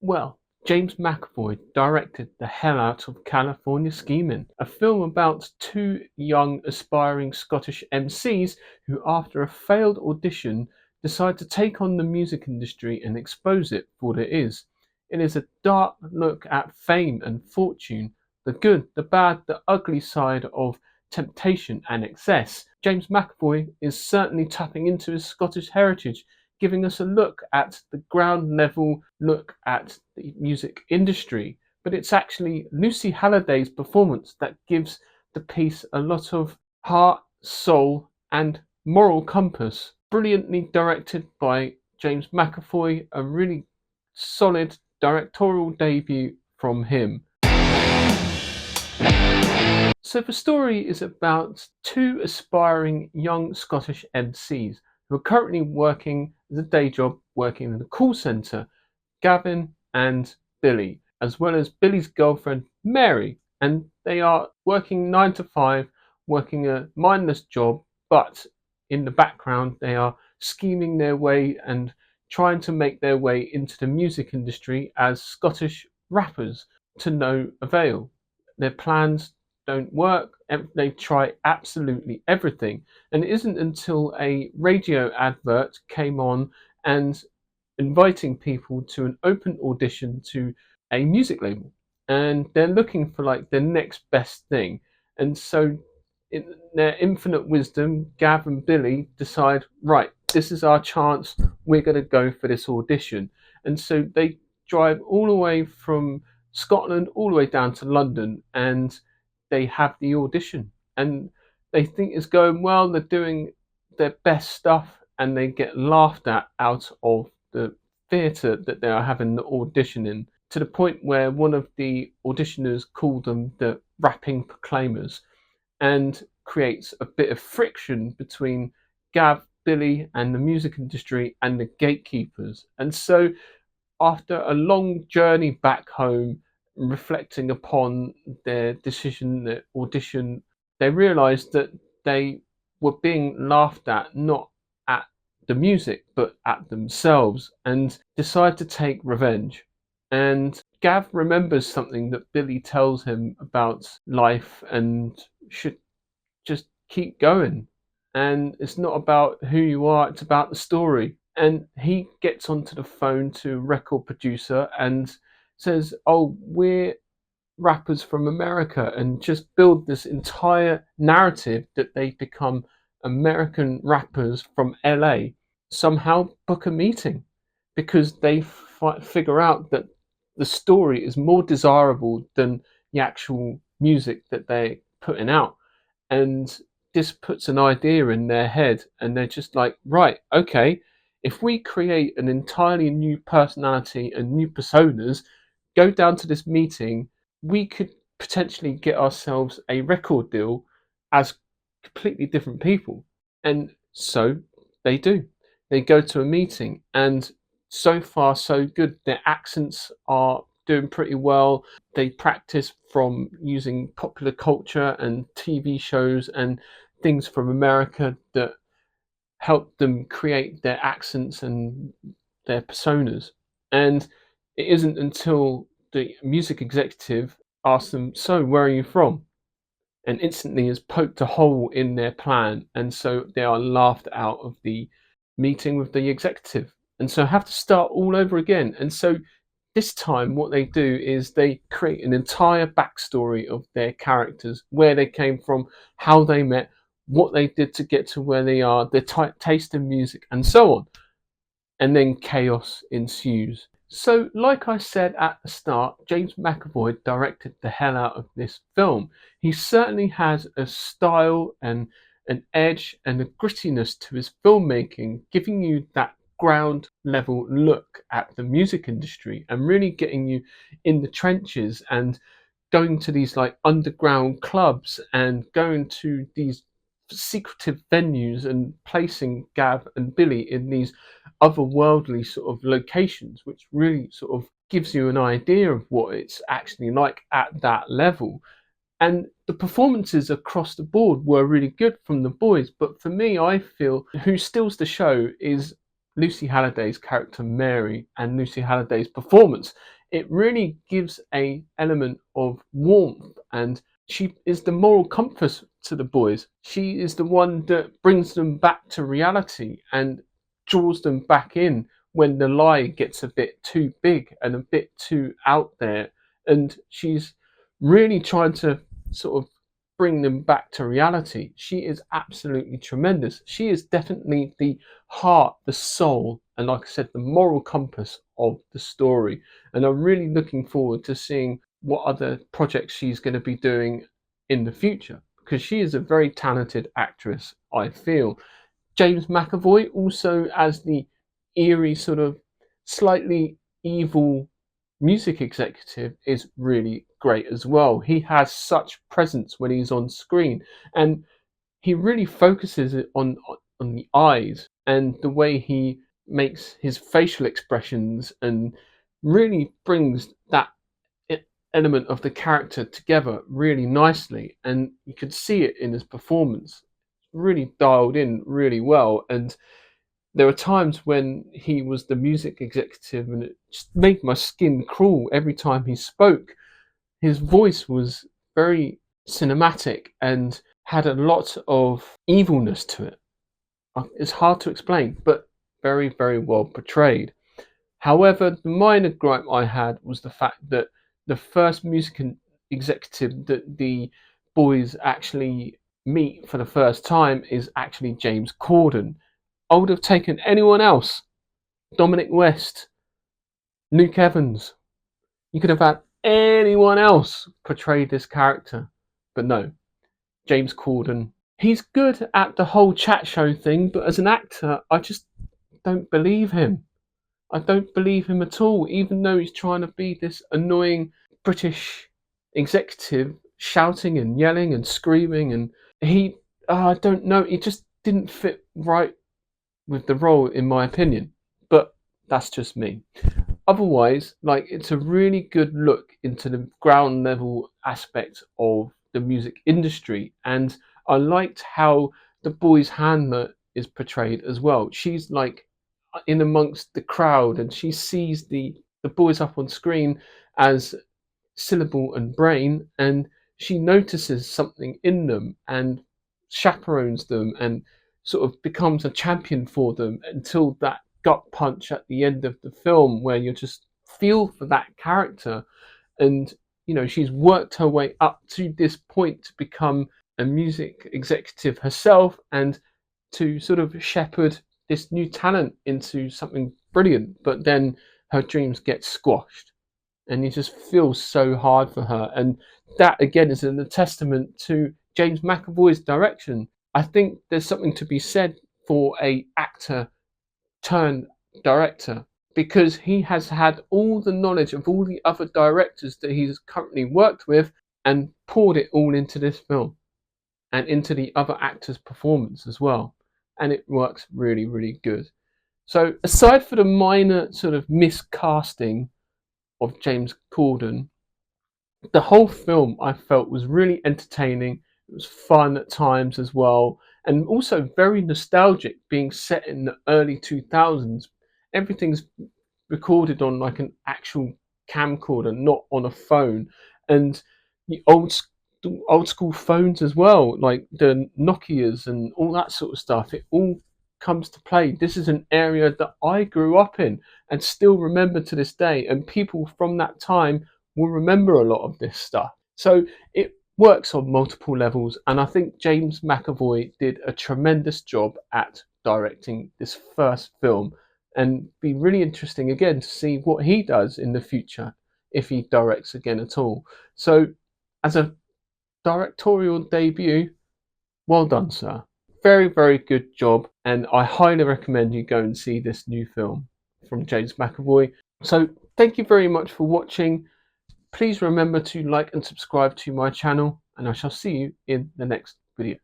Well, James McAvoy directed the hell out of California Schemin, a film about two young aspiring Scottish MCs who, after a failed audition, decide to take on the music industry and expose it for what it is. It is a dark look at fame and fortune, the good, the bad, the ugly side of temptation and excess. James McAvoy is certainly tapping into his Scottish heritage, giving us a look at the ground level look at the music industry. But it's actually Lucy Halliday's performance that gives the piece a lot of heart, soul, and moral compass. Brilliantly directed by James McAvoy, a really solid directorial debut from him. So the story is about two aspiring young Scottish MCs who are currently working as a day job working in a call centre, Gavin and Billy, as well as Billy's girlfriend Mary. And they are working 9 to 5, working a mindless job, but in the background they are scheming their way and trying to make their way into the music industry as Scottish rappers to no avail. Their plans don't work. They try absolutely everything. And it isn't until a radio advert came on and inviting people to an open audition to a music label. And they're looking for like the next best thing. And so, in their infinite wisdom, Gav and Billy decide, right, this is our chance. We're going to go for this audition. And so they drive all the way from Scotland all the way down to London, and they have the audition. And they think it's going well. They're doing their best stuff, and they get laughed at out of the theatre that they are having the audition in, to the point where one of the auditioners called them the rapping proclaimers, and creates a bit of friction between Gav, Billy, and the music industry and the gatekeepers. And so, after a long journey back home, reflecting upon their decision, their audition, they realised that they were being laughed at, not at the music, but at themselves, and decide to take revenge. And Gav remembers something that Billy tells him about life and should just keep going. And it's not about who you are, it's about the story. And he gets onto the phone to a record producer and says, oh, we're rappers from America, and just build this entire narrative that they become American rappers from LA. Somehow book a meeting because they figure out that the story is more desirable than the actual music that they're putting out. And this puts an idea in their head, and they're just like, right, okay, if we create an entirely new personality and new personas, go down to this meeting, we could potentially get ourselves a record deal as completely different people. And so they do. They go to a meeting, and so far so good. Their accents are doing pretty well. They practice from using popular culture and TV shows and things from America that help them create their accents and their personas. And it isn't until the music executive asks them, so where are you from? And instantly has poked a hole in their plan. And so they are laughed out of the meeting with the executive. And so have to start all over again. And so this time what they do is they create an entire backstory of their characters, where they came from, how they met, what they did to get to where they are, their taste in music, and so on. And then chaos ensues. So, like I said at the start, James McAvoy directed the hell out of this film. He certainly has a style and an edge and a grittiness to his filmmaking, giving you that ground level look at the music industry and really getting you in the trenches and going to these like underground clubs and going to these secretive venues and placing Gav and Billy in these otherworldly sort of locations, which really sort of gives you an idea of what it's actually like at that level. And the performances across the board were really good from the boys. But for me, I feel who steals the show is Lucy Halliday's character Mary and Lucy Halliday's performance, it really gives a element of warmth, and she is the moral compass to the boys. She is the one that brings them back to reality and draws them back in when the lie gets a bit too big and a bit too out there. And she's really trying to sort of bring them back to reality. She is absolutely tremendous. She is definitely the heart, the soul, and like I said, the moral compass of the story. And I'm really looking forward to seeing what other projects she's going to be doing in the future, because she is a very talented actress, I feel. James McAvoy, also as the eerie, sort of slightly evil music executive, is really great as well. He has such presence when he's on screen, and he really focuses it on the eyes and the way he makes his facial expressions, and really brings that element of the character together really nicely, and you could see it in his performance. Really dialed in really well, and there were times when he was the music executive and it just made my skin crawl every time he spoke. His voice was very cinematic and had a lot of evilness to it. It's hard to explain, but very, very well portrayed. However, the minor gripe I had was the fact that the first music executive that the boys actually meet for the first time is actually James Cordon. I would have taken anyone else. Dominic West, Luke Evans. You could have had anyone else portray this character. But no, James Corden. He's good at the whole chat show thing, but as an actor, I just don't believe him. I don't believe him at all, even though he's trying to be this annoying British executive shouting and yelling and screaming, and I don't know, he just didn't fit right with the role, in my opinion. But that's just me. Otherwise, like, it's a really good look into the ground level aspect of the music industry, and I liked how the boy's handler is portrayed as well. She's like in amongst the crowd, and she sees the boys up on screen as Syllable and Brain, and she notices something in them and chaperones them and sort of becomes a champion for them until that gut punch at the end of the film where you just feel for that character. And she's worked her way up to this point to become a music executive herself and to sort of shepherd this new talent into something brilliant, but then her dreams get squashed, and you just feel so hard for her. And that again is a testament to James McAvoy's direction. I think there's something to be said for a actor turned director, because he has had all the knowledge of all the other directors that he's currently worked with and poured it all into this film and into the other actors' performance as well. And it works really, really good. So aside for the minor sort of miscasting of James Corden, the whole film I felt was really entertaining. It was fun at times as well, and also very nostalgic, being set in the early 2000s. Everything's recorded on like an actual camcorder, not on a phone, and the old school phones as well, like the Nokias and all that sort of stuff. It all comes to play. This is an area that I grew up in and still remember to this day, and people from that time will remember a lot of this stuff. So it works on multiple levels, and I think James McAvoy did a tremendous job at directing this first film, and be really interesting again to see what he does in the future, if he directs again at all. So as a directorial debut, well done, sir. Very, very good job, and I highly recommend you go and see this new film from James McAvoy. So thank you very much for watching. Please remember to like and subscribe to my channel, and I shall see you in the next video.